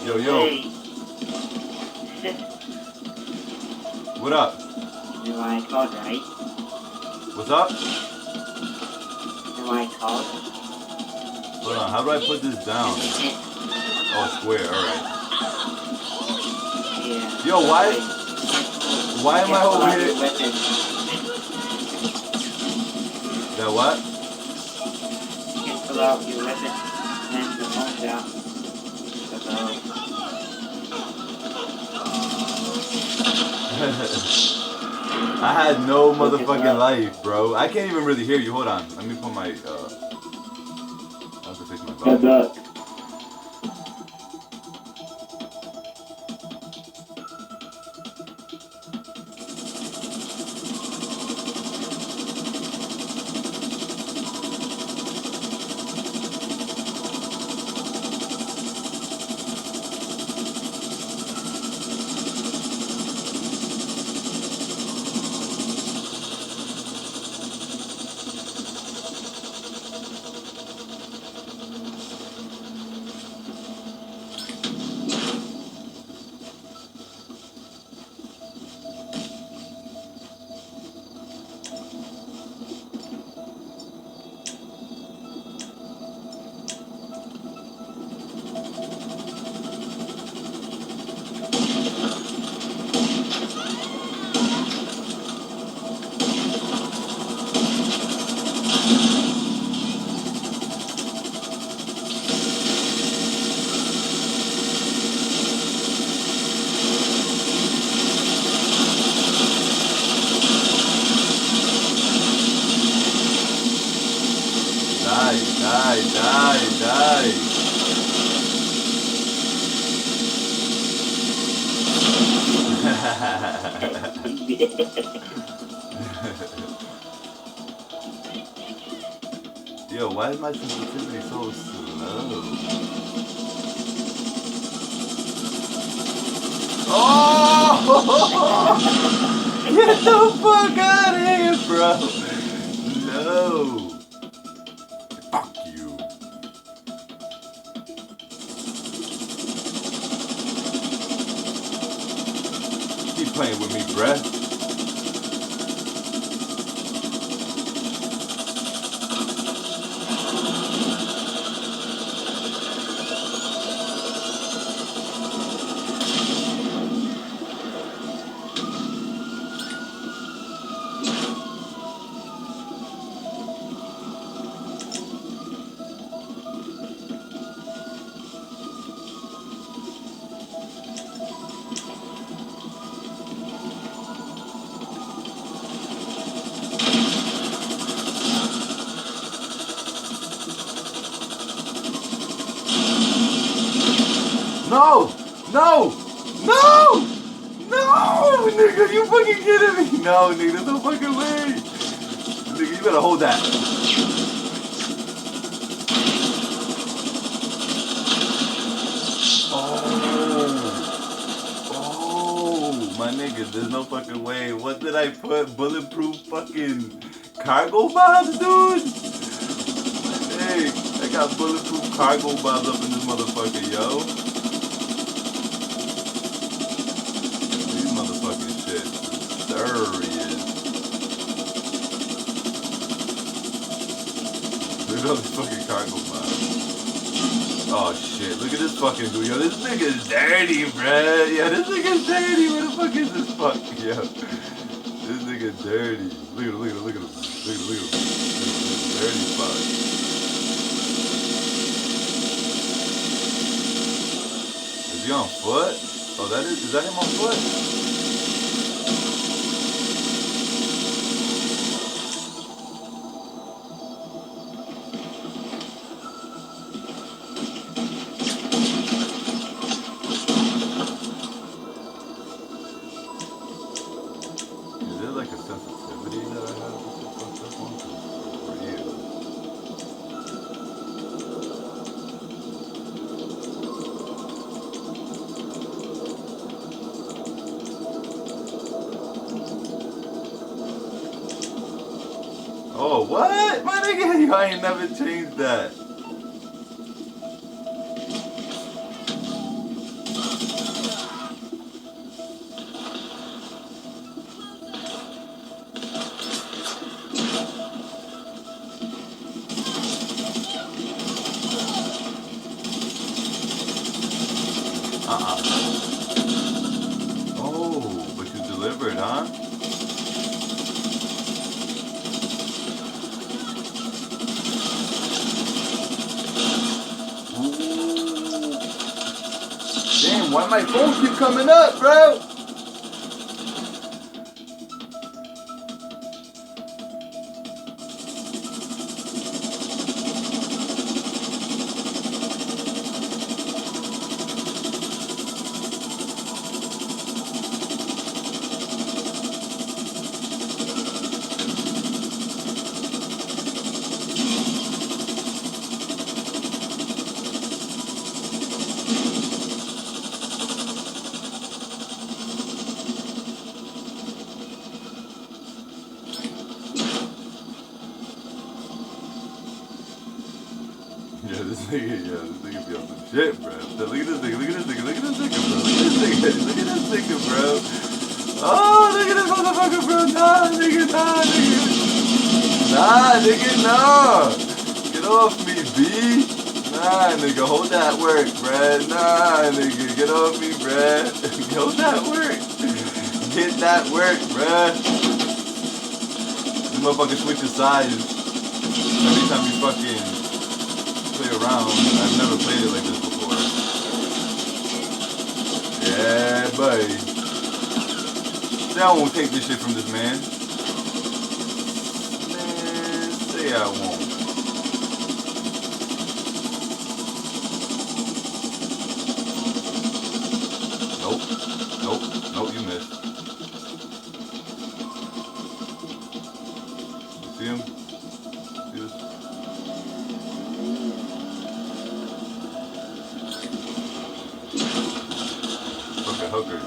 Yo, yo. Hey. What up? You know why I called, right? What's up? You know why I called? Hold on, how do I put this down? Oh, square, alright. Yeah. Yo, why am I over here? That what? You can pull out your weapon and the phone down. I had no motherfucking life, bro. I can't even really hear you. Hold on. Let me put my, I have to fix my volume. Die. Yo, why is my sensitivity so slow? Oh! Get the fuck out of here, bro! No! Fuck you. Keep playing with me, bruh. No! No! No! No! Nigga, you fucking kidding me? No, nigga, there's no fucking way. Nigga, you better hold that. Oh, my nigga, there's no fucking way. What did I put? Bulletproof fucking cargo bombs, dude? Hey, I got bulletproof cargo bombs up in this motherfucker, yo. Look at all these fucking cargo bombs. Oh shit, look at this fucking dude. Yo, this nigga's dirty, bruh. Yo, this nigga's dirty. Where the fuck is this fuck? Yo, this nigga dirty. Look at him, look at him, look at him. Look at him, look at him. This dirty fuck. Is he on foot? Oh, is that him on foot? Oh, what? My nigga, I ain't never changed that. Oh, but you delivered, huh? Ooh. Damn, why my phone keep coming up, bro? This nigga be on some shit, bro. Look at this nigga, look at this nigga, look at this nigga, bro. Look at this nigga, bro. Oh, look at this motherfucker, bro. Nah, nigga, nah. Get off me, B. Nah, nigga, hold that work, bruh. Nah, nigga, get off me, bruh. Hold that work. Get that work, bruh. This motherfucker switches sides every time you fucking play around. I've never played it like this before. Yeah, buddy. Say I won't take this shit from this man. Man, say I won't. Nope, you missed. You see him? See this? Hooker.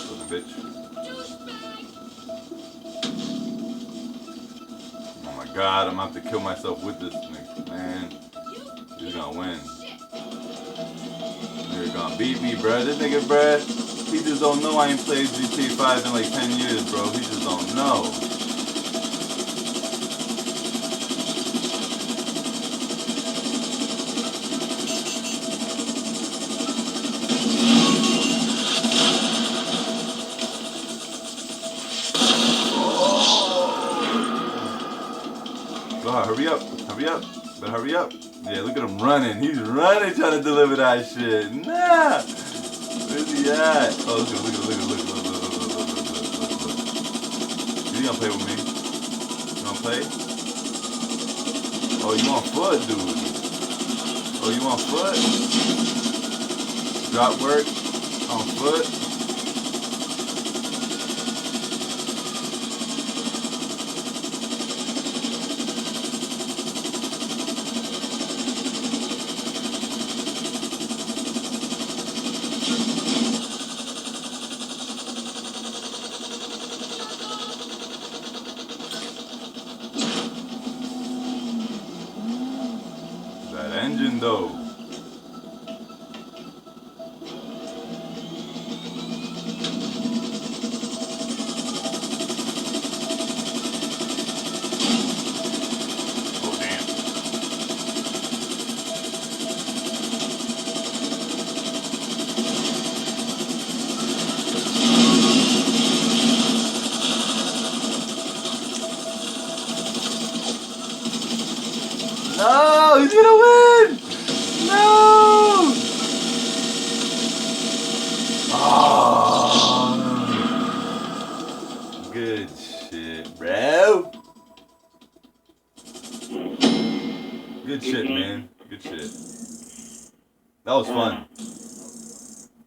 Fucking bitch. Oh my god, I'm about to kill myself with this nigga, man. He's gonna win. You're gonna beat me, bruh. This nigga, bruh, he just don't know I ain't played GTA 5 in like 10 years, bro. He just don't know. God, hurry up. Better hurry up. Yeah, look at him running. He's running trying to deliver that shit. Nah. Where's he at? Oh, look. You gonna play with me? You gonna play? Oh, you on foot, dude. Oh, you on foot? Drop work. On foot. That engine though. Oh damn. No, he's gonna win! No! Oh, good shit, bro. Good shit, man. Good shit. That was fun.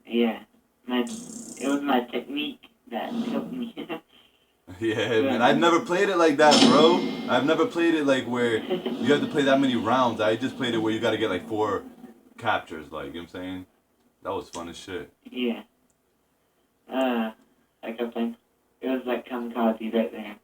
Yeah. It was my technique that helped me. Yeah, man. I've never played it like that, bro. I've never played it like where you have to play that many rounds. I just played it where you gotta get like 4 captures, like, you know what I'm saying? That was fun as shit. Yeah. Like I think it was like kamikaze right there.